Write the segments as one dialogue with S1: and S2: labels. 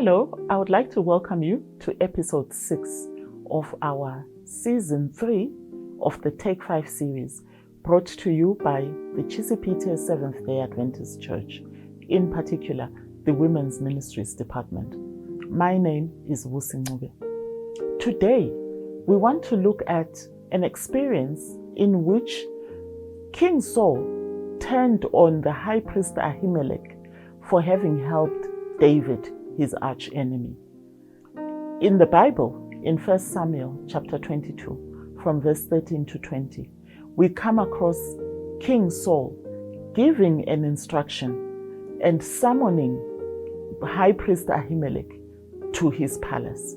S1: Hello, I would like to welcome you to episode 6 of our season 3 of the Take 5 series, brought to you by the Chisipite Seventh-day Adventist Church, in particular the Women's Ministries Department. My name is Busi Ncube. Today, we want to look at an experience in which King Saul turned on the high priest Ahimelech for having helped David, his arch enemy. In the Bible, in 1 Samuel chapter 22, from verse 13 to 20, we come across King Saul giving an instruction and summoning high priest Ahimelech to his palace.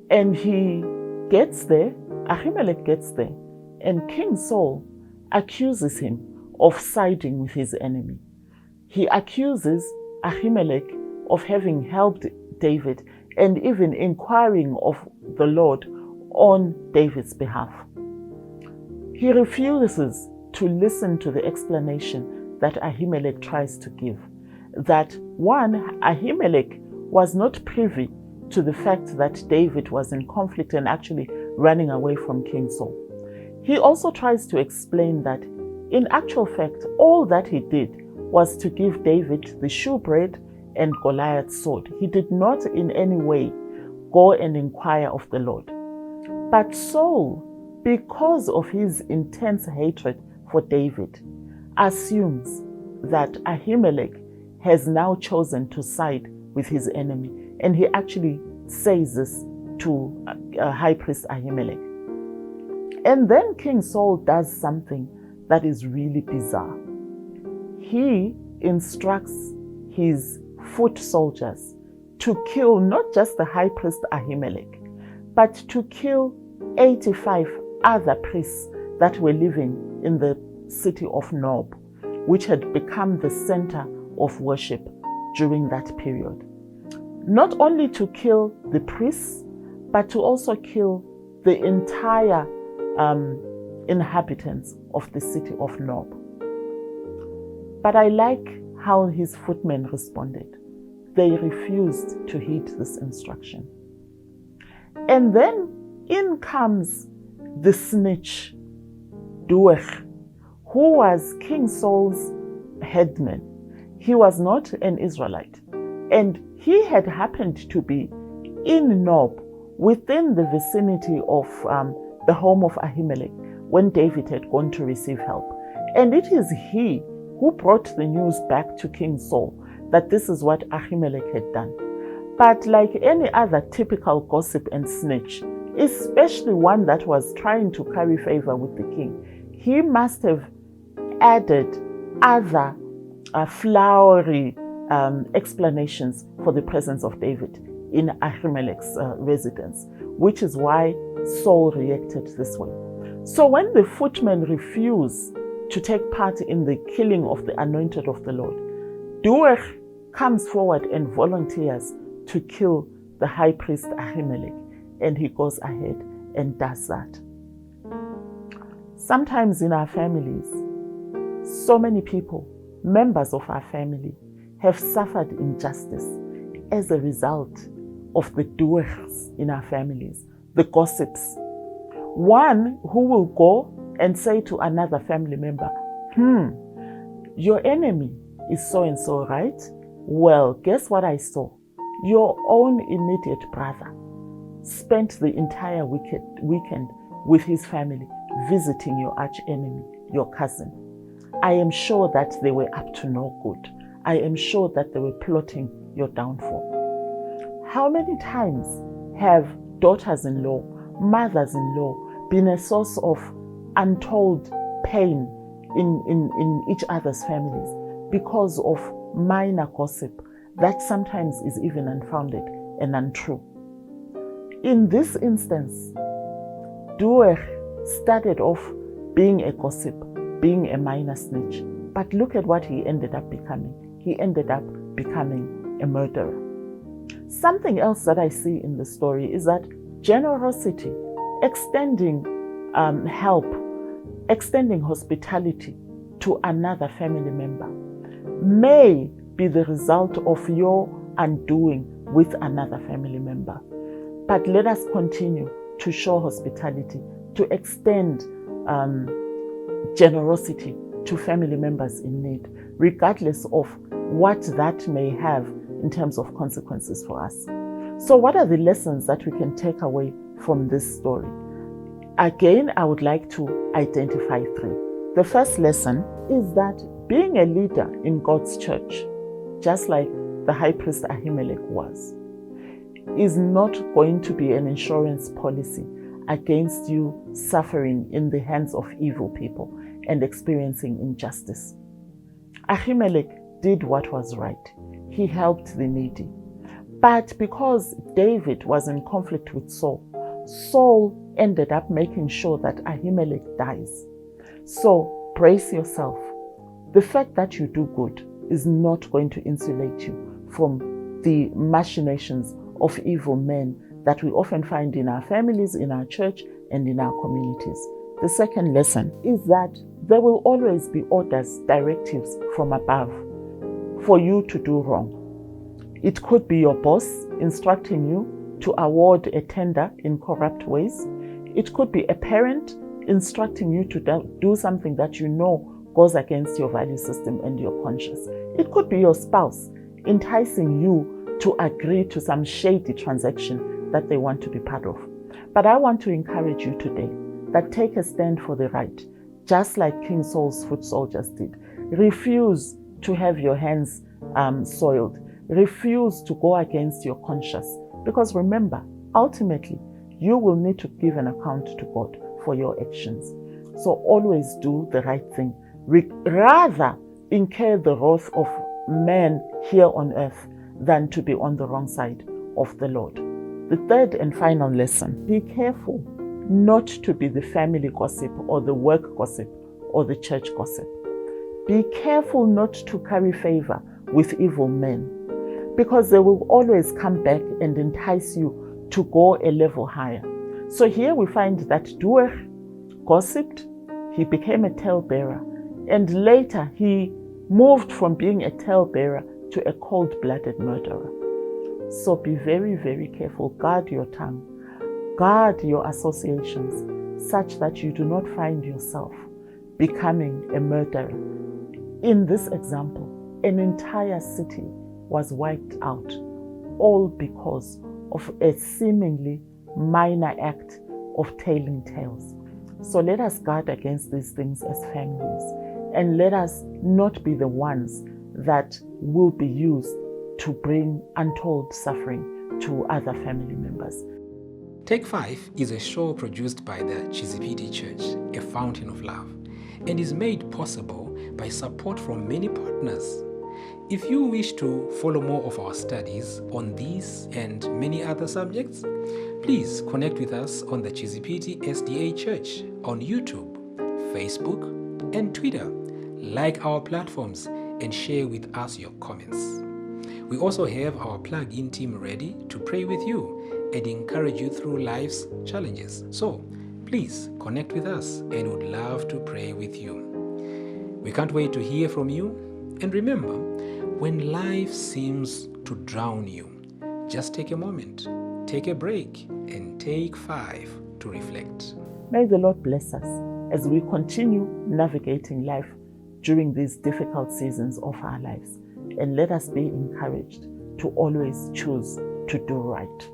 S1: And he gets there, Ahimelech gets there, and King Saul accuses him of siding with his enemy. He accuses Ahimelech of having helped David and even inquiring of the Lord on David's behalf. He refuses to listen to the explanation that Ahimelech tries to give, that one, Ahimelech was not privy to the fact that David was in conflict and actually running away from King Saul. He also tries to explain that in actual fact, all that he did was to give David the shewbread and Goliath's sword. He did not in any way go and inquire of the Lord. But Saul, because of his intense hatred for David, assumes that Ahimelech has now chosen to side with his enemy. And he actually says this to high priest Ahimelech. And then King Saul does something that is really bizarre. He instructs his foot soldiers to kill not just the high priest Ahimelech, but to kill 85 other priests that were living in the city of Nob, which had become the center of worship during that period. Not only to kill the priests, but to also kill the entire inhabitants of the city of Nob. But I like how his footmen responded. They refused to heed this instruction. And then in comes the snitch, Doeg, who was King Saul's headman. He was not an Israelite. And he had happened to be in Nob, within the vicinity of the home of Ahimelech, when David had gone to receive help. And it is he who brought the news back to King Saul that this is what Ahimelech had done. But like any other typical gossip and snitch, especially one that was trying to curry favor with the king, he must have added other flowery explanations for the presence of David in Ahimelech's residence, which is why Saul reacted this way. So when the footmen refuse to take part in the killing of the anointed of the Lord, Doeg comes forward and volunteers to kill the high priest Ahimelech, and he goes ahead and does that. Sometimes in our families, so many people, members of our family, have suffered injustice as a result of the doers in our families, the gossips. One who will go and say to another family member, your enemy is so and so, right? Well, guess what I saw? Your own immediate brother spent the entire weekend with his family visiting your arch enemy, your cousin. I am sure that they were up to no good. I am sure that they were plotting your downfall. How many times have daughters-in-law, mothers-in-law been a source of untold pain in each other's families because of minor gossip that sometimes is even unfounded and untrue? In this instance, Doeg started off being a gossip, being a minor snitch, but look at what he ended up becoming. He ended up becoming a murderer. Something else that I see in the story is that generosity, extending help, extending hospitality to another family member may be the result of your undoing with another family member. But let us continue to show hospitality, to extend generosity to family members in need, regardless of what that may have in terms of consequences for us. So what are the lessons that we can take away from this story? Again, I would like to identify 3. The first lesson is that being a leader in God's church, just like the high priest Ahimelech was, is not going to be an insurance policy against you suffering in the hands of evil people and experiencing injustice. Ahimelech did what was right. He helped the needy. But because David was in conflict with Saul, Saul ended up making sure that Ahimelech dies. So brace yourself. The fact that you do good is not going to insulate you from the machinations of evil men that we often find in our families, in our church, and in our communities. The second lesson is that there will always be orders, directives from above for you to do wrong. It could be your boss instructing you to award a tender in corrupt ways. It could be a parent instructing you to do something that you know goes against your value system and your conscience. It could be your spouse enticing you to agree to some shady transaction that they want to be part of. But I want to encourage you today that take a stand for the right, just like King Saul's foot soldiers did. Refuse to have your hands soiled. Refuse to go against your conscience. Because remember, ultimately, you will need to give an account to God for your actions. So always do the right thing. Rather incur the wrath of man here on earth than to be on the wrong side of the Lord. The third and final lesson, be careful not to be the family gossip or the work gossip or the church gossip. Be careful not to curry favor with evil men, because they will always come back and entice you to go a level higher. So here we find that Doer gossiped, he became a talebearer, and later he moved from being a talebearer to a cold-blooded murderer. So be very, very careful. Guard your tongue. Guard your associations such that you do not find yourself becoming a murderer. In this example, an entire city was wiped out, all because of a seemingly minor act of telling tales. So let us guard against these things as families, and let us not be the ones that will be used to bring untold suffering to other family members.
S2: Take 5 is a show produced by the Chizipiti Church, a fountain of love, and is made possible by support from many partners. If you wish to follow more of our studies on these and many other subjects, please connect with us on the Chizipiti SDA Church on YouTube, Facebook, and Twitter. Like our platforms and share with us your comments. We also have our plug-in team ready to pray with you and encourage you through life's challenges. So please connect with us and would love to pray with you. We can't wait to hear from you. And remember, when life seems to drown you, just take a moment, take a break, and take 5 to reflect.
S1: May the Lord bless us as we continue navigating life during these difficult seasons of our lives. And let us be encouraged to always choose to do right.